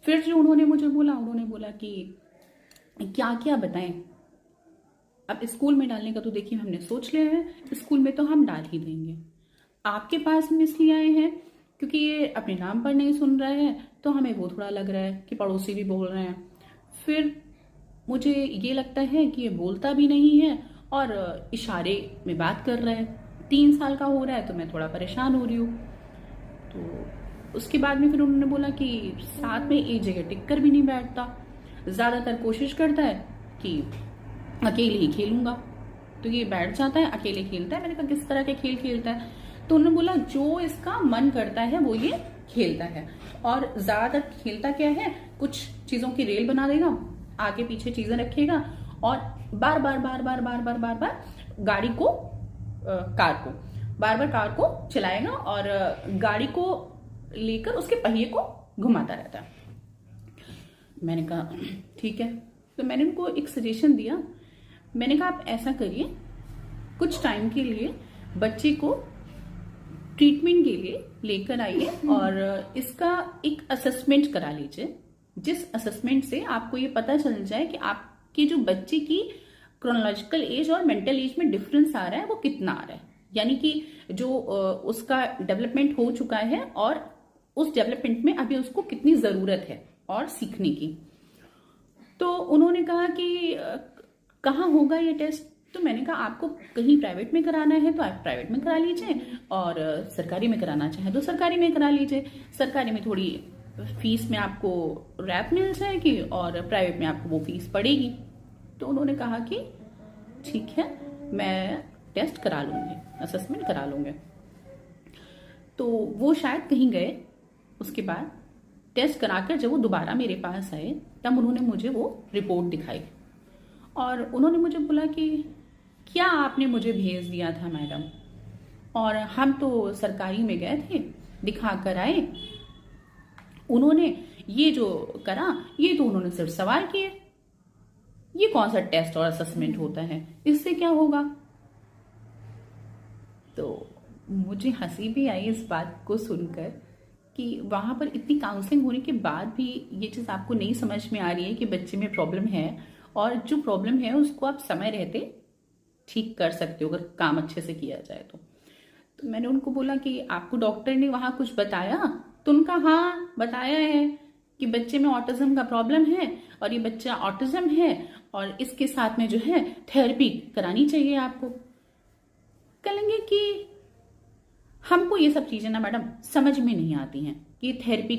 फिर जो उन्होंने बोला कि क्या क्या बताएं। अब स्कूल में डालने का तो देखिए हमने सोच लिया है, स्कूल में तो हम डाल ही देंगे। आपके पास हम इसलिए आए हैं क्योंकि ये अपने नाम पर नहीं सुन रहा है, तो हमें वो थोड़ा लग रहा है कि पड़ोसी भी बोल रहे हैं। फिर मुझे ये लगता है कि ये बोलता भी नहीं है और इशारे में बात कर रहा है। 3 साल का हो रहा है तो मैं थोड़ा परेशान हो रही हूँ। तो उसके बाद में फिर उन्होंने बोला कि साथ में एक जगह टिक कर भी नहीं बैठता, ज़्यादातर कोशिश करता है कि अकेले ही खेलूंगा। तो ये बैठ जाता है अकेले खेलता है। मैंने कहा किस तरह के खेल खेलता है? तो उन्होंने बोला जो इसका मन करता है वो ये खेलता है। और ज्यादातर खेलता क्या है, कुछ चीजों की रेल बना देगा, आगे पीछे चीजें रखेगा और बार बार बार बार बार बार बार बार गाड़ी को बार बार कार को चलाएगा और गाड़ी को लेकर उसके पहिए को घुमाता रहता है। मैंने कहा ठीक है। तो मैंने उनको एक सजेशन दिया। मैंने कहा आप ऐसा करिए, कुछ टाइम के लिए बच्चे को ट्रीटमेंट के लिए लेकर आइए और इसका एक असेसमेंट करा लीजिए, जिस असेसमेंट से आपको ये पता चल जाए कि आपके जो बच्चे की क्रोनोलॉजिकल एज और मेंटल एज में डिफरेंस आ रहा है वो कितना आ रहा है, यानी कि जो उसका डेवलपमेंट हो चुका है और उस डेवलपमेंट में अभी उसको कितनी जरूरत है और सीखने की। तो उन्होंने कहा कि कहाँ होगा ये टेस्ट? तो मैंने कहा आपको कहीं प्राइवेट में कराना है तो आप प्राइवेट में करा लीजिए और सरकारी में कराना चाहे तो सरकारी में करा लीजिए। सरकारी में थोड़ी फीस में आपको रैप मिल जाएगी और प्राइवेट में आपको वो फीस पड़ेगी। तो उन्होंने कहा कि ठीक है, मैं टेस्ट करा लूंगी, असेसमेंट करा लूंगे। तो वो शायद कहीं गए, उसके बाद टेस्ट कराकर जब वो दोबारा मेरे पास आए तब उन्होंने मुझे वो रिपोर्ट दिखाई और उन्होंने मुझे बोला कि क्या आपने मुझे भेज दिया था मैडम, और हम तो सरकारी में गए थे, दिखा कर आए, उन्होंने ये जो करा ये तो उन्होंने सिर्फ सवाल किए, ये कौन सा टेस्ट और असेसमेंट होता है, इससे क्या होगा? तो मुझे हंसी भी आई इस बात को सुनकर कि वहां पर इतनी काउंसलिंग होने के बाद भी ये चीज आपको नहीं समझ में आ रही है कि बच्चे में प्रॉब्लम है और जो प्रॉब्लम है उसको आप समय रहते ठीक कर सकते हो अगर काम अच्छे से किया जाए तो मैंने उनको बोला कि आपको डॉक्टर ने वहां कुछ बताया? तो उनका हाँ बताया है कि बच्चे में ऑटिज्म का प्रॉब्लम है और ये बच्चा ऑटिज्म है और इसके साथ में जो है थेरेपी करानी चाहिए आपको। कहेंगे कि हमको ये सब चीजें ना मैडम समझ में नहीं आती हैं कि थेरेपी